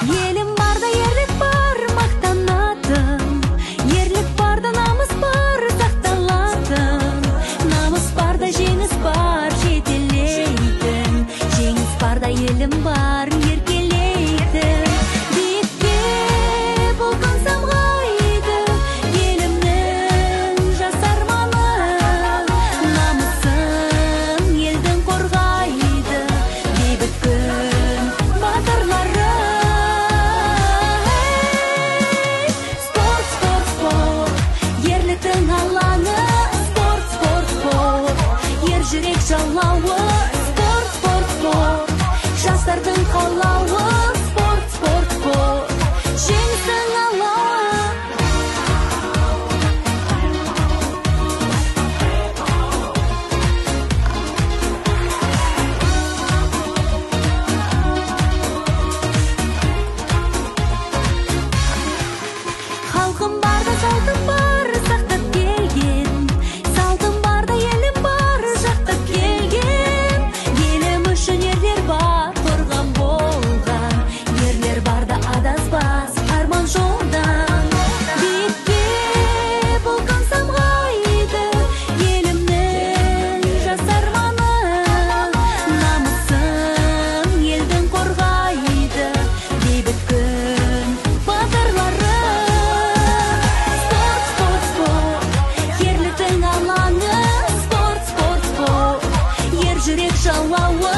Елім барда ерлік бар, мақтанатын. Ерлік барда намыс бар, сақталатын. Намыс барда жеңіс бар, жетелейтін. Жеңіс барда елім бар, еркелейтін. Биікке бұлқын самғайды, елімнің жас арманы. Намысын елдің қорғайды, бейбіт күн батырлары. Спорт, спорт, спорт, ерліктің алаңы. Спорт, спорт, спорт, ер жүрек жалауы. Спорт, спорт, спорт, жастардың қалауы. Спорт, спорт, спорт, жеңістің алауы. Халқым барда салтым бар, сақтап келген. Салтым барда елім бар, жақтап келген. Елім үшін ерлер бар, қорған болған. Ерлер барда адаспас, арман жолдан. Биікке бұлқын самғайды, елімнің жас арманы. Намысын елдің қорғайды, бейбіт күн батырлары. Спорт, спорт, спорт, ерліктің алаңы. Спорт, спорт, спорт, ер жүрек жалауы.